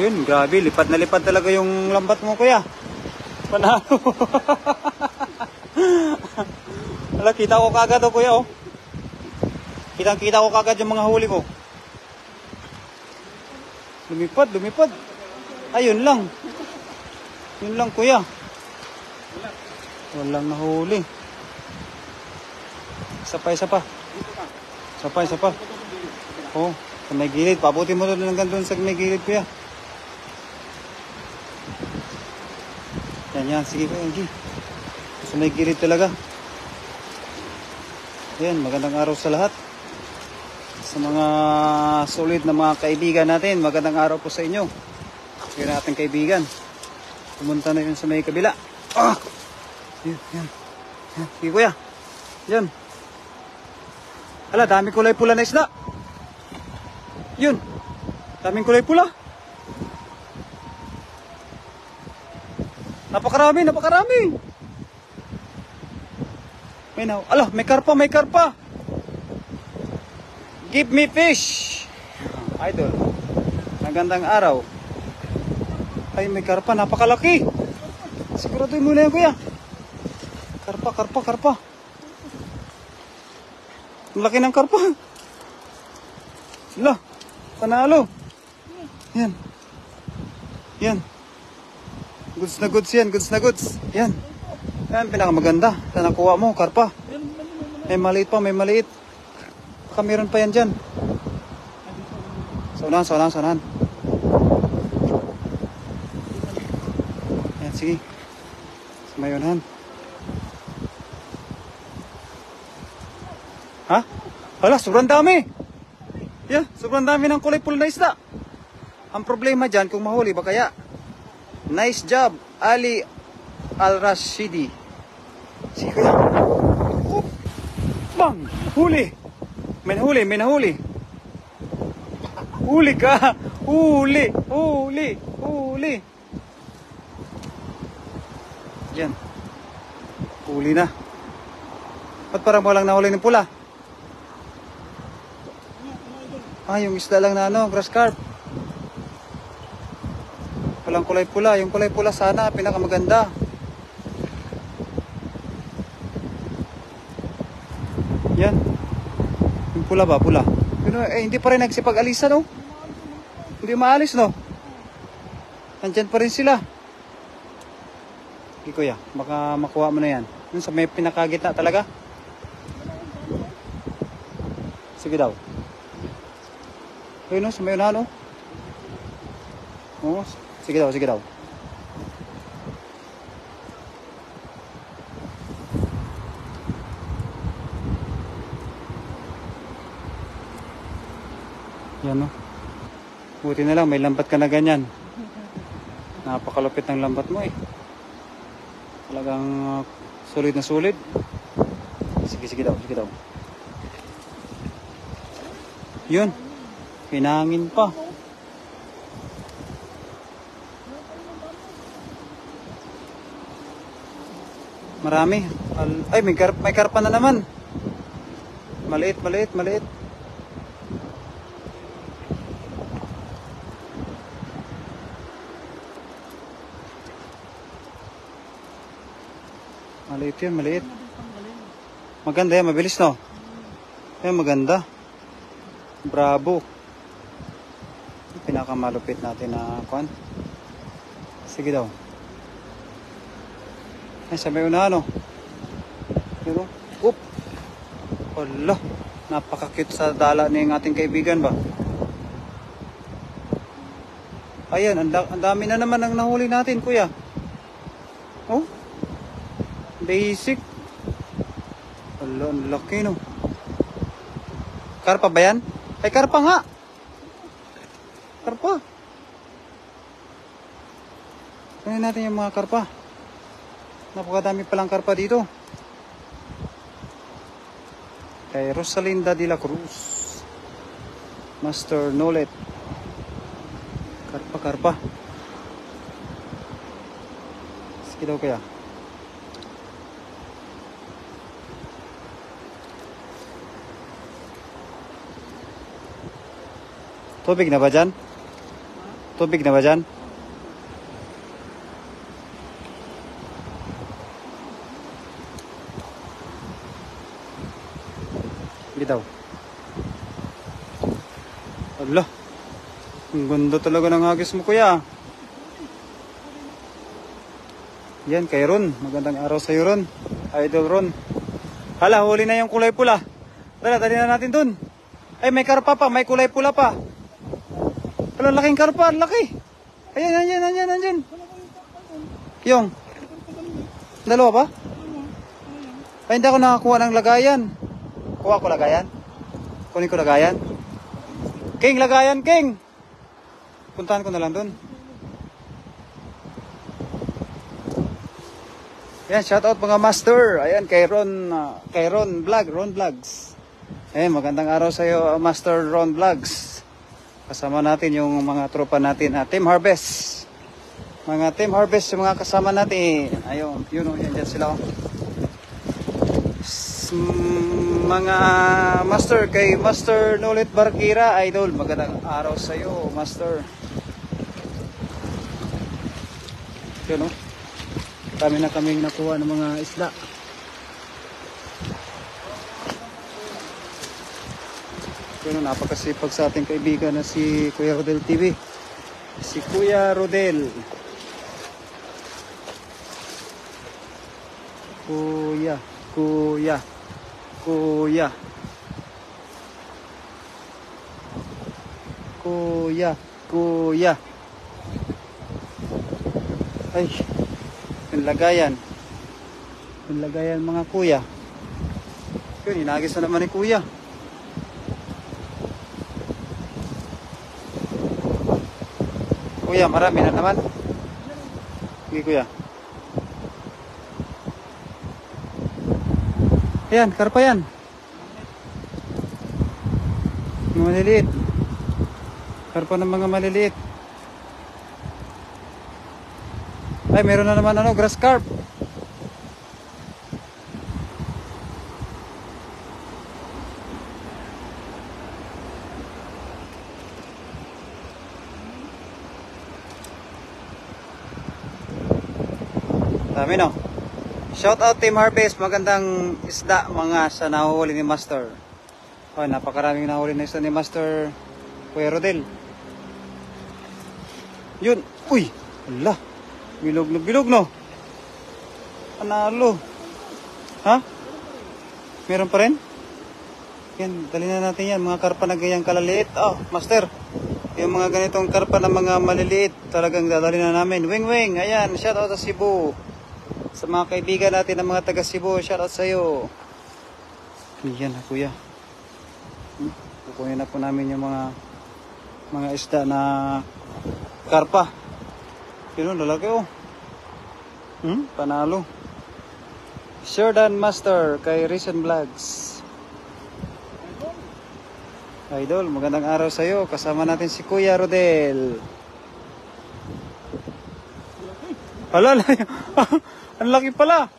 Yun, grabe. Lipat na lipat talaga yung lambat mo, kuya. Panalo. Wala, kita ko kagad, oh, kuya, oh. Kitang-kita ko kagad yung mga huli ko. Lumipad, lumipad. Ayun lang. Yun lang, kuya. Walang nahuli. Isa pa, isa pa. Isa pa, isa pa. Oh, sa may gilid. Pabuti mo doon hanggang doon sa may gilid, kuya. Yan, yan. Sige, kuya. Sige. Sa may gilid talaga. Yan, magandang araw sa lahat. Sa mga solid na mga kaibigan natin, magandang araw po sa inyo. Yung ating kaibigan. Pumunta na yun sa may kabila. Ah! Yan, yan. Yan. Sige, kuya. Yan. Ala, dami kulay pula na isda. Yun. Daming kulay pula. Napakarami, napakarami. May na. Ala, may karpa, may karpa. Give me fish. Idol. Magandang araw. Ay, may karpa, napakalaki. Siguraduhin mo na yan, kuya. Karpa, karpa, karpa. Ang laki ng karpa. Ala, panalo. Yan. Yan. Goods na goods yan, goods na goods. Yan. Yan, pinakamaganda. Ito nakuha mo, karpa. May maliit pa, may maliit. Baka meron pa yan dyan. Saunahan, saunahan, saunahan. Yan, sige. Sumayunan. Ha? Hala, sobrang dami. Yeah, sobrang dami ng kulay pula na isda. Ang problema dyan, kung mahuli ba kaya? Nice job, Ali Al-Rashidi. Sige kuya. Oh. Bang! Huli! May nahuli, may nahuli. Huli ka! Huli! Huli! Huli! Yan. Huli na. Ba't parang walang nahuli ng pula? Ah, yung isda lang na ano, grass carp. Walang kulay pula. Yung kulay pula sana, pinakamaganda. Yan. Yung pula ba? Pula. Pero, hindi pa rin nagsipag-alisa, no? Hindi maalis, no? Nandyan pa rin sila. Hindi, kuya. Baka makuha mo na yan. Yung sa may pinakagitna talaga. Sige daw. Ayun, no? Sa may unahan, no? Oo. Sige daw, sige daw. Yan, no? Buti na lang, may lambat ka na ganyan. Napakalupit ng lambat mo, eh. Talagang sulit na sulit. Sige, sige daw, sige daw. Yun. Pinangin pa. Marami. Ay, may karpa na naman. Maliit, maliit, maliit. Maliit yun, maliit. Maganda yan, mabilis, no? Yan, maganda. Bravo. Pinakamalupit natin na kuan. Sige daw. Ay, sabi ko na ano. Pero, oop. Wala. Napaka-cute sa dala ng ating kaibigan ba. Ayan, ang dami na naman ang nahuli natin, kuya. Oh. Basic. Wala, ang laki, no. Karpa ba yan? Ay, karpa nga. Karpa. Kunin natin yung mga karpa. Napakadami palang karpa dito. Kay Rosalinda de la Cruz. Master Nolet. Karpa, karpa. Sige daw kaya. Tubig na ba dyan? Tubig na ba dyan? Bitaw. Ala. Ang ganda talaga ng hagis mo, kuya. Yan, kay Ron. Magandang araw sa'yo, Ron. Idol Ron. Hala, huli na yung kulay pula. Tara, dali na natin dun. Ay, may karpa pa. May kulay pula pa. Hala, laking karpa. Laki. Ayan. Yung. Dalawa pa? Ay, hindi ako nakakuha ng lagayan. Kuha ko lagayan. Kunin ko lagayan. King, lagayan, King. Puntahan ko na lang dun. Ayan, shoutout mga master. Ayan, kay Ron Vlogs. Ayan, magandang araw sa iyo, Master Ron Vlogs. Kasama natin yung mga tropa natin, Team Harvest. Mga Team Harvest, yung mga kasama natin. Ayun, yun, yan dyan sila. Mga master, kay Master Nolet Barkira, idol. Magandang araw sa iyo, Master. Yun, no? Kami na kaming nakuha ng mga isda. Yun, napakasipag sa ating kaibigan na si Kuya Rodel TV. Si Kuya Rodel. Kuya. Ay. Yung lagayan mga kuya. Yun, inagis na naman ni kuya. Kuya, marami na naman. Sige kuya. Ayan, karpa yan. Mga maliliit. Karpa ng mga maliliit. Ay, meron na naman grass carp. Dami, no? Shout out Team Harvest, magandang isda mga sa nahuhuli ni Master. Oh, napakaraming nahuli na isda ni Master Kuya Rodel. Yun, uy, ala. Bilog, no? Panalo. Ha? Meron pa rin? Yan, dali na natin yan. Mga karpa na ganyang kalaliit. Oh, Master. Yung mga ganitong karpa na mga maliliit, talagang dadali na namin. Wing. Ayan, shout out sa Cebu. Sa mga kaibigan natin ng mga taga Cebu, shout out sa iyo. Yan na, kuya. Kukunin na po namin yung mga isda na karpa. Yun, lalaki oh. Panalo. Jordan Master kay Recent Vlogs. Idol, magandang araw sa iyo. Kasama natin si Kuya Rodel. Hala, ang laki pala.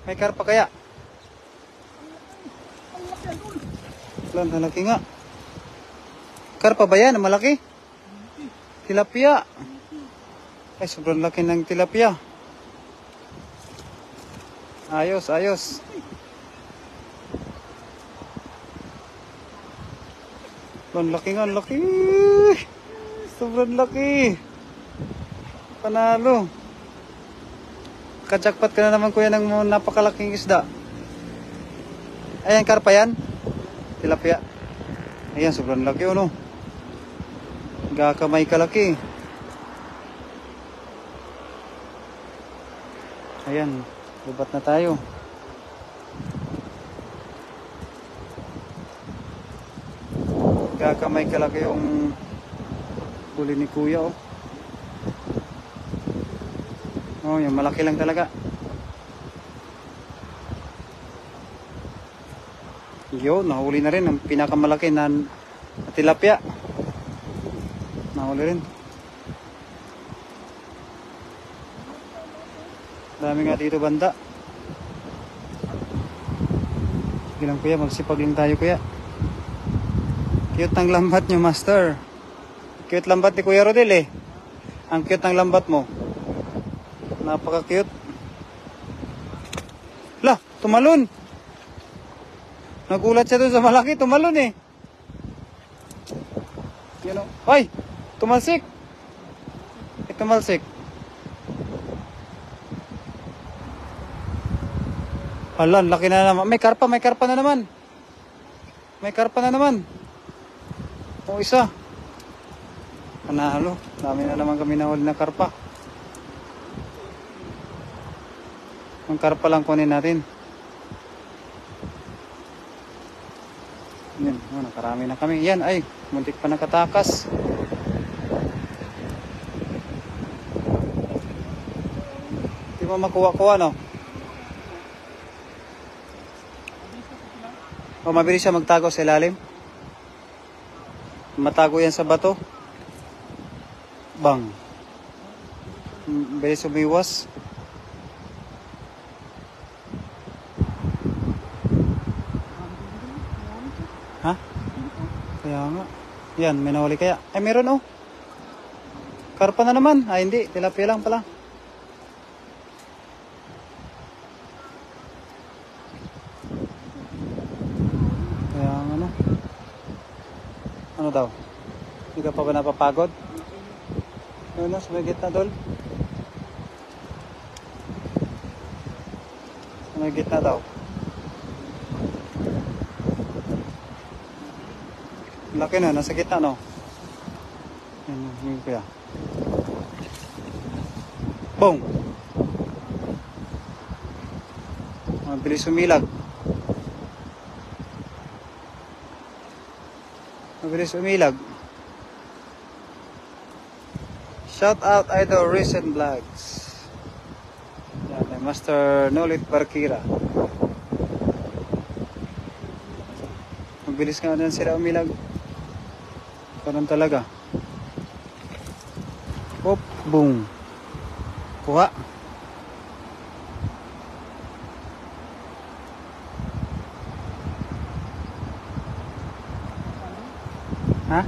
May karpa kaya? Ang laki nga. Karpa ba yan? Malaki? Tilapia. Ay, sobrang laki ng tilapia. Ayos. Ang laki nga, ang laki. Sobrang laki. Panalo. Kajakpat ka na naman kuya ng napakalaking isda. Ayan, karpa yan. Tilapia. Ayan, sobrang laki no. Gakamay kalaki. Ayan, lubat na tayo. Gakamay kalaki yung huli ni kuya oh. Oh, yung malaki lang talaga. Yun, nahuli na rin ang pinakamalaki na tilapia. Nahuli rin. Dami nga dito banda. Sige lang kuya, magsipag lang tayo kuya. Cute ng lambat nyo, master. Cute lambat ni Kuya Rodel eh. Ang cute ng lambat mo. Napaka-cute. Lah, tumalon. Nagulat siya doon sa malaki, tumalon eh. You know. Ay, tumalsik. Tumalsik. Hala, laki na naman. May karpa na naman. May karpa na naman. O isa. Panalo. Dami na naman kami nahuli na karpa. Ang karpa lang kunin natin. Yan, nakarami na kami. Yan, ay, muntik pa nakatakas. Di ba makuha-kuha, no? O, mabilis siya magtago sa ilalim. Matago yan sa bato. Bang. Bilis umiwas. Ha? Kaya nga. Yan, may nahuli kaya. Ay, meron oh. Karpa na naman. Ay, hindi. Tilapia lang pala. Kaya nga no. Ano daw? Hindi ka pa ba napapagod? Ano na, sa may gitna dol? Sa may gitna daw. Laki na, nasa gitna no? Yan, yun kuya. Boom! Mabilis umilag. Mabilis umilag. Shout out Idol recent vlogs. Yan, Master Nolit Barkira. Mabilis nga na sila umilag. Parang talaga. Hop, boom. Kuha. Ha?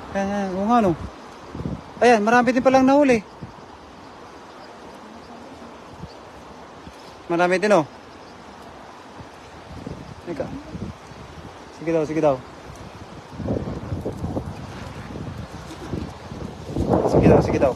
Ayan, o nga no. Ayan, marami din palang nahuli. Marami din oh. Ika. Sige daw, sige daw. Sige daw, sige daw.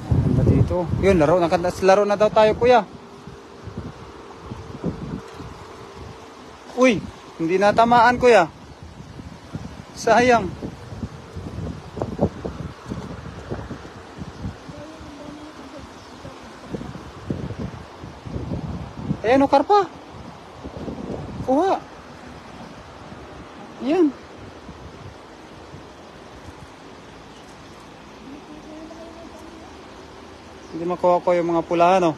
Ano ba dito? Yun, laro na daw tayo kuya. Uy, hindi natamaan kuya. Sayang. Ayan o, karpa. Kuha. Yan. Hindi makuha ko yung mga pula, no?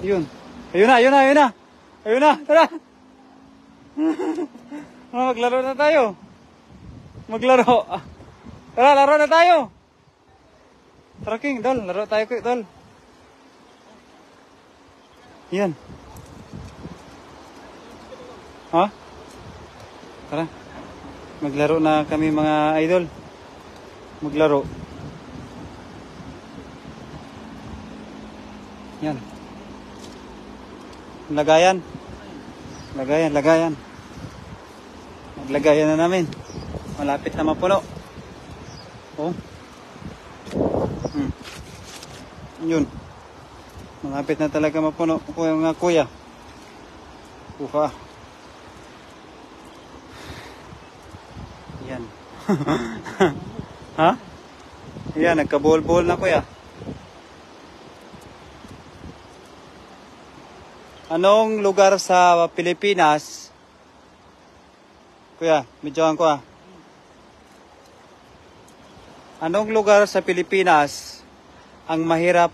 Yun. Ayun na, ayun na, ayun na. Ayun na, tara. Maglaro na tayo. Maglaro. Tara, laro na tayo. Tara King, Dol. Laro tayo quick, Dol. Yan. Ha? Tara. Maglaro na kami mga idol. Maglaro. Yan. Lagayan. Lagayan, lagayan. Maglagayan na namin. Malapit na mapuno. Oh. Yun. Malapit na talaga mapuno. Kuya nga kuya. Ufa. Yan. Ha? Yan, nagka-bol-bol na kuya. Anong lugar sa Pilipinas? Kuya, medyohan ko ah. Anong lugar sa Pilipinas ang mahirap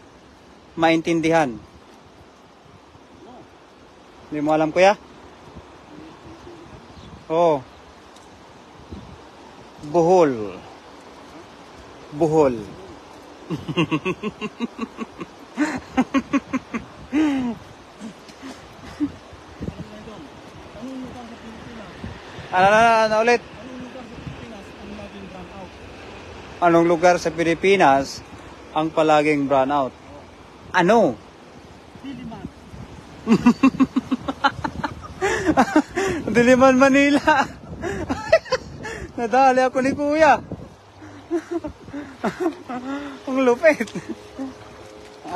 maintindihan? Hindi mo alam kuya? Oh. Bohol. Bohol. Ano ulit? Anong lugar sa Pilipinas ang palaging brown out? Ano? Diliman. Diliman, Manila. Nadali ako ni Kuya. Ang lupit.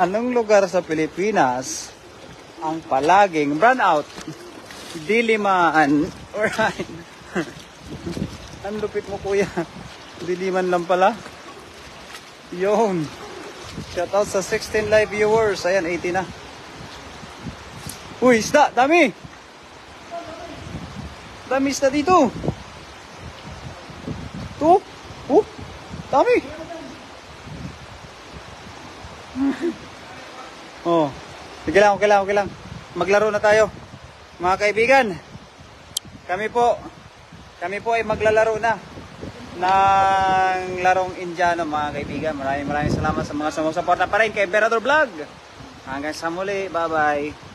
Anong lugar sa Pilipinas ang palaging brown out? Diliman. Alright. Ang lupit mo, Kuya. Diliman lang pala. Yun. Shoutout sa 16 live viewers. Ayan, 80 na. Uy, isda! Dami! Dami isda dito. To? Oh, dami! Oh, sige lang, okay lang, okay lang. Maglaro na tayo. Mga kaibigan, kami po ay maglalaro na ng larong Indiano, mga kaibigan. Maraming salamat sa mga sumusuporta pa rin kay Emperador Vlog. Hanggang sa muli, bye-bye.